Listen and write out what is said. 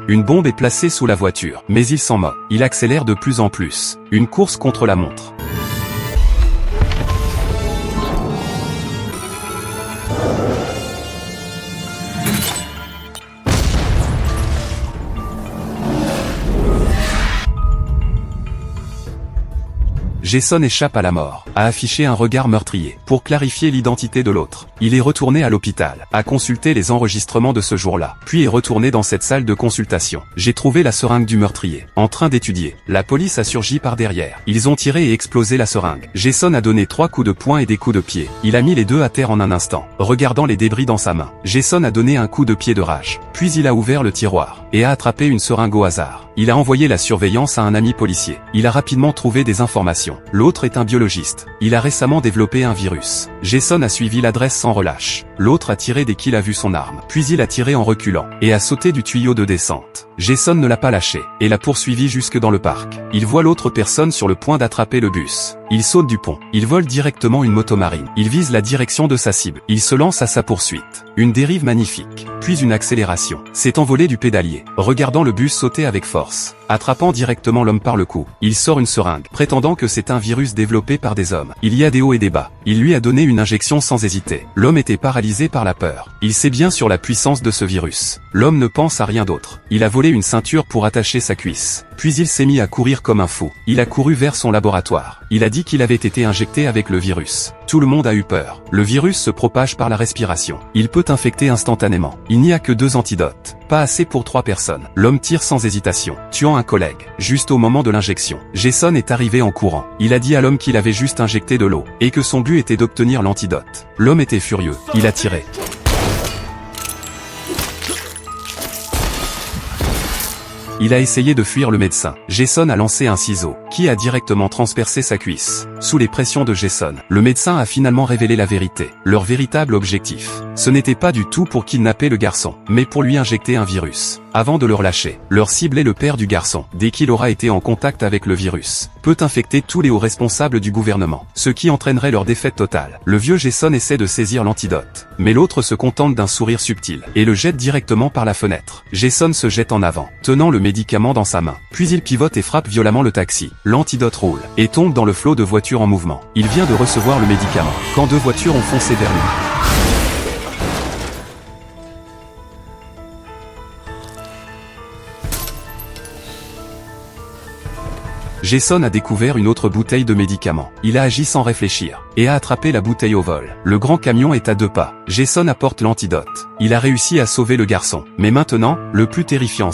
Une bombe est placée sous la voiture, mais il s'en moque. Il accélère de plus en plus. Une course contre la montre. Jason échappe à la mort, a affiché un regard meurtrier, pour clarifier l'identité de l'autre. Il est retourné à l'hôpital, a consulté les enregistrements de ce jour-là, puis est retourné dans cette salle de consultation. J'ai trouvé la seringue du meurtrier, en train d'étudier. La police a surgi par derrière. Ils ont tiré et explosé la seringue. Jason a donné 3 coups de poing et des coups de pied. Il a mis les deux à terre en un instant, regardant les débris dans sa main. Jason a donné un coup de pied de rage. Puis il a ouvert le tiroir, et a attrapé une seringue au hasard. Il a envoyé la surveillance à un ami policier. Il a rapidement trouvé des informations. L'autre est un biologiste. Il a récemment développé un virus. Jason a suivi l'adresse sans relâche. L'autre a tiré dès qu'il a vu son arme. Puis il a tiré en reculant, et a sauté du tuyau de descente. Jason ne l'a pas lâché, et l'a poursuivi jusque dans le parc. Il voit l'autre personne sur le point d'attraper le bus. Il saute du pont. Il vole directement une motomarine. Il vise la direction de sa cible. Il se lance à sa poursuite. Une dérive magnifique. Puis une accélération. S'est envolé du pédalier, regardant le bus sauter avec force. Attrapant directement l'homme par le cou, il sort une seringue, prétendant que c'est un virus développé par des hommes. Il y a des hauts et des bas. Il lui a donné une injection sans hésiter. L'homme était paralysé par la peur. Il sait bien sur la puissance de ce virus. L'homme ne pense à rien d'autre. Il a volé une ceinture pour attacher sa cuisse. Puis il s'est mis à courir comme un fou. Il a couru vers son laboratoire. Il a dit qu'il avait été injecté avec le virus. Tout le monde a eu peur. Le virus se propage par la respiration. Il peut infecter instantanément. Il n'y a que 2 antidotes. Pas assez pour 3 personnes. L'homme tire sans hésitation, tuant un collègue, juste au moment de l'injection. Jason est arrivé en courant. Il a dit à l'homme qu'il avait juste injecté de l'eau, et que son but était d'obtenir l'antidote. L'homme était furieux. Il a tiré. Il a essayé de fuir le médecin. Jason a lancé un ciseau, qui a directement transpercé sa cuisse. Sous les pressions de Jason, le médecin a finalement révélé la vérité. Leur véritable objectif, ce n'était pas du tout pour kidnapper le garçon, mais pour lui injecter un virus. Avant de le relâcher, leur cible est le père du garçon. Dès qu'il aura été en contact avec le virus, peut infecter tous les hauts responsables du gouvernement, ce qui entraînerait leur défaite totale. Le vieux Jason essaie de saisir l'antidote, mais l'autre se contente d'un sourire subtil, et le jette directement par la fenêtre. Jason se jette en avant, tenant le médicament dans sa main. Puis il pivote et frappe violemment le taxi. L'antidote roule, et tombe dans le flot de voitures en mouvement. Il vient de recevoir le médicament, quand 2 voitures ont foncé vers lui. Jason a découvert une autre bouteille de médicaments. Il a agi sans réfléchir, et a attrapé la bouteille au vol. Le grand camion est à 2 pas. Jason apporte l'antidote. Il a réussi à sauver le garçon. Mais maintenant, le plus terrifiant,